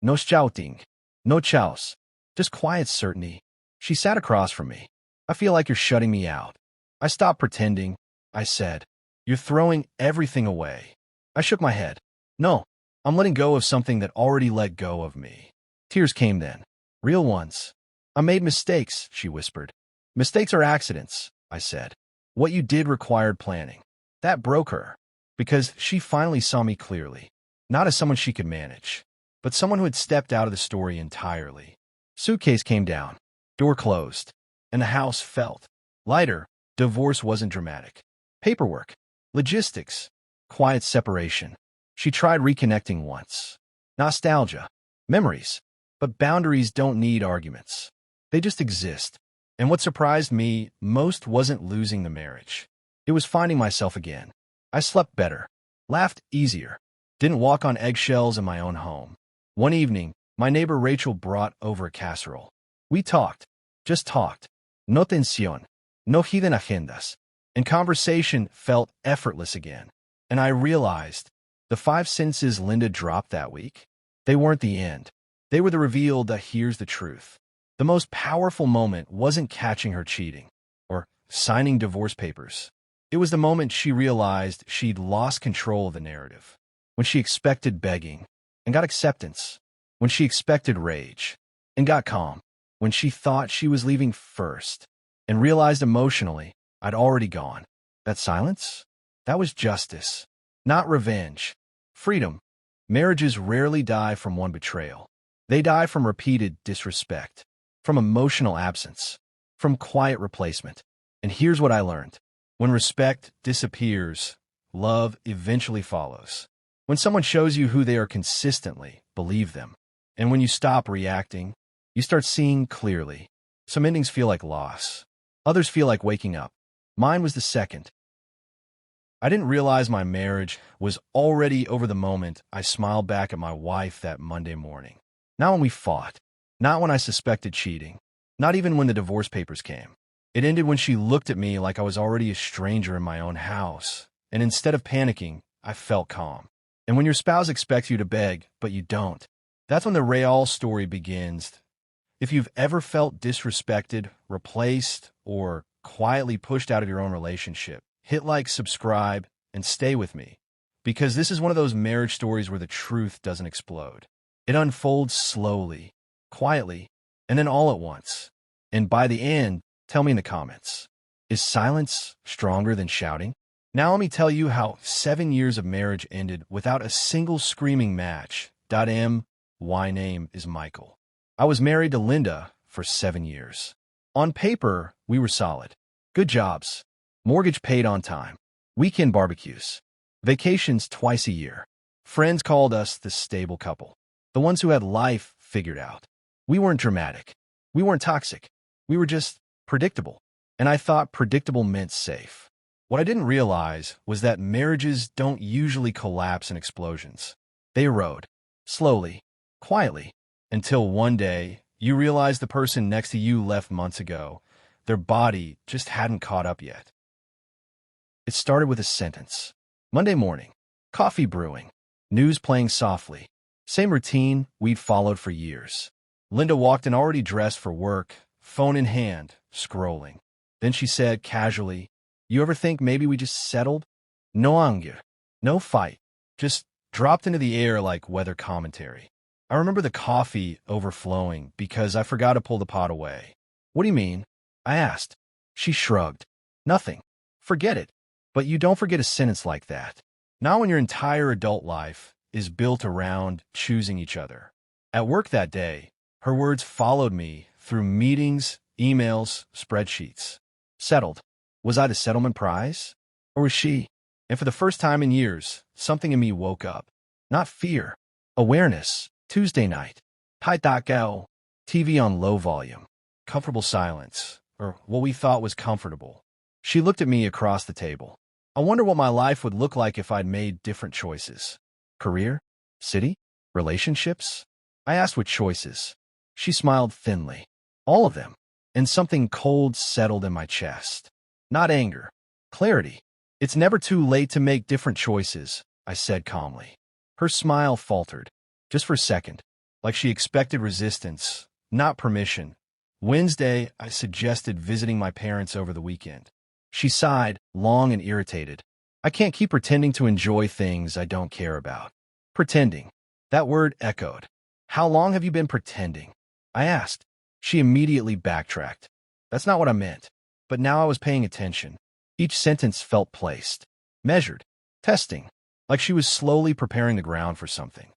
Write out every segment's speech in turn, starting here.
No shouting. No chows. Just quiet certainty. She sat across from me. I feel like you're shutting me out. I stopped pretending. I said, you're throwing everything away. I shook my head. No, I'm letting go of something that already let go of me. Tears came then. Real ones. I made mistakes, she whispered. Mistakes are accidents, I said. What you did required planning. That broke her, because she finally saw me clearly, not as someone she could manage, but someone who had stepped out of the story entirely. Suitcase came down, door closed, and the house felt lighter. Divorce wasn't dramatic. Paperwork, logistics, quiet separation. She tried reconnecting once. Nostalgia, memories, but boundaries don't need arguments. They just exist. And what surprised me most wasn't losing the marriage. It was finding myself again. I slept better, laughed easier, didn't walk on eggshells in my own home. One evening, my neighbor Rachel brought over a casserole. We talked, just talked. No tensión, no hidden agendas. And conversation felt effortless again. And I realized the 5 sentences Linda dropped that week, they weren't the end. They were the reveal that here's the truth. The most powerful moment wasn't catching her cheating or signing divorce papers. It was the moment she realized she'd lost control of the narrative. When she expected begging and got acceptance. When she expected rage and got calm. When she thought she was leaving first and realized emotionally I'd already gone. That silence? That was justice, not revenge. Freedom. Marriages rarely die from one betrayal. They die from repeated disrespect. From emotional absence, from quiet replacement. And here's what I learned. When respect disappears, love eventually follows. When someone shows you who they are consistently, believe them. And when you stop reacting, you start seeing clearly. Some endings feel like loss. Others feel like waking up. Mine was the second. I didn't realize my marriage was already over the moment I smiled back at my wife that Monday morning. Not when we fought. Not when I suspected cheating. Not even when the divorce papers came. It ended when she looked at me like I was already a stranger in my own house. And instead of panicking, I felt calm. And when your spouse expects you to beg, but you don't, that's when the real story begins. If you've ever felt disrespected, replaced, or quietly pushed out of your own relationship, hit like, subscribe, and stay with me. Because this is one of those marriage stories where the truth doesn't explode. It unfolds slowly, quietly, and then all at once. And by the end, tell me in the comments, is silence stronger than shouting? Now let me tell you how 7 years of marriage ended without a single screaming match. My name is Michael. I was married to Linda for 7 years. On paper, we were solid. Good jobs. Mortgage paid on time. Weekend barbecues. Vacations twice a year. Friends called us the stable couple. The ones who had life figured out. We weren't dramatic. We weren't toxic. We were just predictable. And I thought predictable meant safe. What I didn't realize was that marriages don't usually collapse in explosions. They erode. Slowly. Quietly. Until one day, you realize the person next to you left months ago. Their body just hadn't caught up yet. It started with a sentence. Monday morning. Coffee brewing. News playing softly. Same routine we'd followed for years. Linda walked in already dressed for work, phone in hand, scrolling. Then she said casually, you ever think maybe we just settled? No anger, no fight, just dropped into the air like weather commentary. I remember the coffee overflowing because I forgot to pull the pot away. What do you mean? I asked. She shrugged. Nothing. Forget it. But you don't forget a sentence like that. Not when your entire adult life is built around choosing each other. At work that day, her words followed me through meetings, emails, spreadsheets. Settled. Was I the settlement prize? Or was she? And for the first time in years, something in me woke up. Not fear. Awareness. Tuesday night. Pai.go. TV on low volume. Comfortable silence. Or what we thought was comfortable. She looked at me across the table. I wonder what my life would look like if I'd made different choices. Career? City? Relationships? I asked what choices. She smiled thinly. All of them. And something cold settled in my chest. Not anger. Clarity. It's never too late to make different choices, I said calmly. Her smile faltered. Just for a second. like she expected resistance, not permission. Wednesday, I suggested visiting my parents over the weekend. She sighed, long and irritated. I can't keep pretending to enjoy things I don't care about. Pretending. That word echoed. How long have you been pretending? I asked. She immediately backtracked. That's not what I meant. But now I was paying attention. Each sentence felt placed, measured, testing, like she was slowly preparing the ground for something.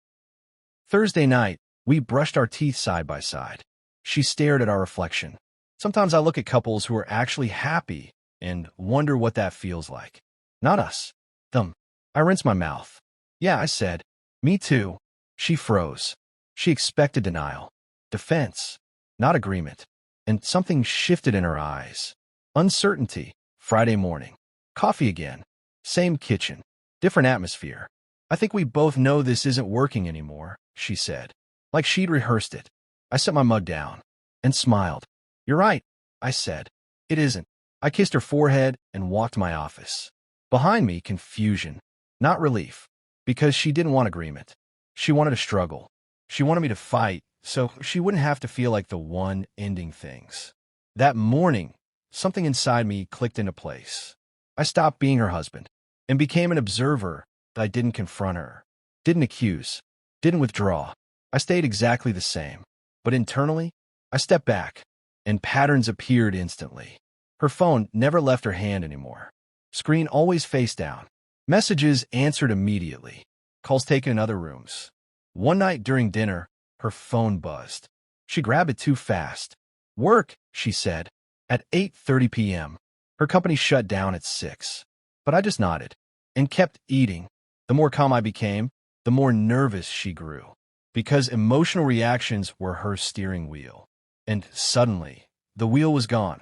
Thursday night, we brushed our teeth side by side. She stared at our reflection. Sometimes I look at couples who are actually happy and wonder what that feels like. Not us. Them. I rinsed my mouth. Yeah, I said. Me too. She froze. She expected denial. Defense. Not agreement. And something shifted in her eyes. Uncertainty. Friday morning. Coffee again. Same kitchen. Different atmosphere. I think we both know this isn't working anymore, she said. Like she'd rehearsed it. I set my mug down and smiled. You're right, I said. It isn't. I kissed her forehead and walked to my office. Behind me, confusion, not relief, because she didn't want agreement. She wanted to struggle. She wanted me to fight, so she wouldn't have to feel like the one ending things. That morning, something inside me clicked into place. I stopped being her husband and became an observer. I didn't confront her, didn't accuse, didn't withdraw. I stayed exactly the same. But internally, I stepped back, and patterns appeared instantly. Her phone never left her hand anymore. Screen always face down. Messages answered immediately. Calls taken in other rooms. One night during dinner, her phone buzzed. She grabbed it too fast. Work, she said, at 8:30 p.m. Her company shut down at 6. But I just nodded and kept eating. The more calm I became, the more nervous she grew, because emotional reactions were her steering wheel. And suddenly, the wheel was gone.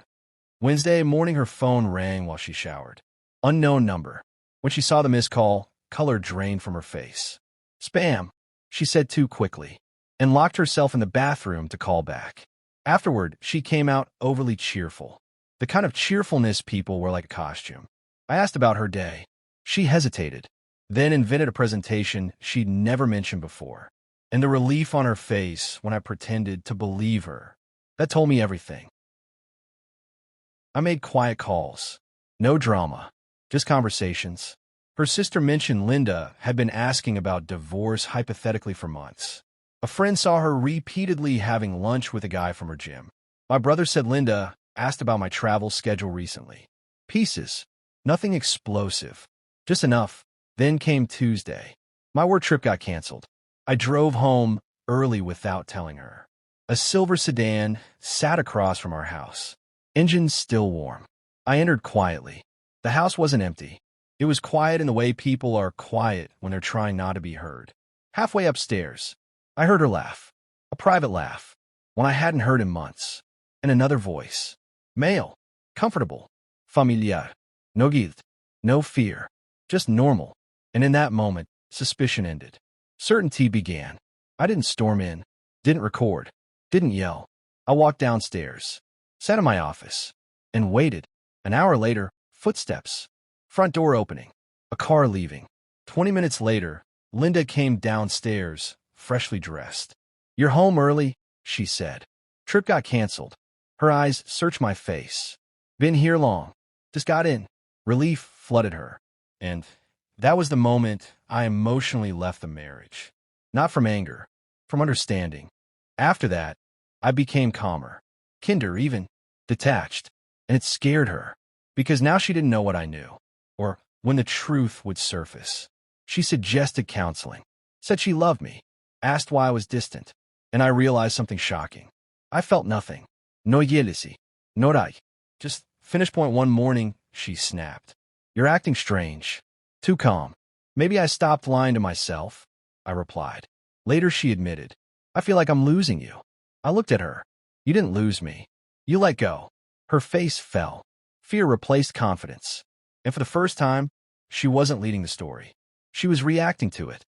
Wednesday morning, her phone rang while she showered. Unknown number. When she saw the missed call, color drained from her face. Spam, she said too quickly, and locked herself in the bathroom to call back. Afterward, she came out overly cheerful. The kind of cheerfulness people wear like a costume. I asked about her day. She hesitated, then invented a presentation she'd never mentioned before. And the relief on her face when I pretended to believe her, that told me everything. I made quiet calls. No drama, just conversations. Her sister mentioned Linda had been asking about divorce hypothetically for months. A friend saw her repeatedly having lunch with a guy from her gym. My brother said Linda asked about my travel schedule recently. Pieces. Nothing explosive. Just enough. Then came Tuesday. My work trip got canceled. I drove home early without telling her. A silver sedan sat across from our house. Engine still warm. I entered quietly. The house wasn't empty. It was quiet in the way people are quiet when they're trying not to be heard. Halfway upstairs, I heard her laugh. A private laugh, one I hadn't heard in months. And another voice. Male. Comfortable. Familiar. No guilt. No fear. Just normal. And in that moment, suspicion ended. Certainty began. I didn't storm in, didn't record, didn't yell. I walked downstairs, sat in my office, and waited. An hour later, footsteps. Front door opening. A car leaving. 20 minutes later, Linda came downstairs, freshly dressed. You're home early, she said. Trip got canceled. Her eyes searched my face. Been here long. Just got in. Relief flooded her. And that was the moment I emotionally left the marriage. Not from anger, from understanding. After that, I became calmer, kinder even, detached. And it scared her, because now she didn't know what I knew, or when the truth would surface. She suggested counseling, said she loved me, asked why I was distant, and I realized something shocking. I felt nothing. No jealousy. No rai. Just finish point one morning, she snapped. You're acting strange. Too calm. Maybe I stopped lying to myself, I replied. Later she admitted. I feel like I'm losing you. I looked at her. You didn't lose me. You let go. Her face fell. Fear replaced confidence. And for the first time, she wasn't leading the story. She was reacting to it.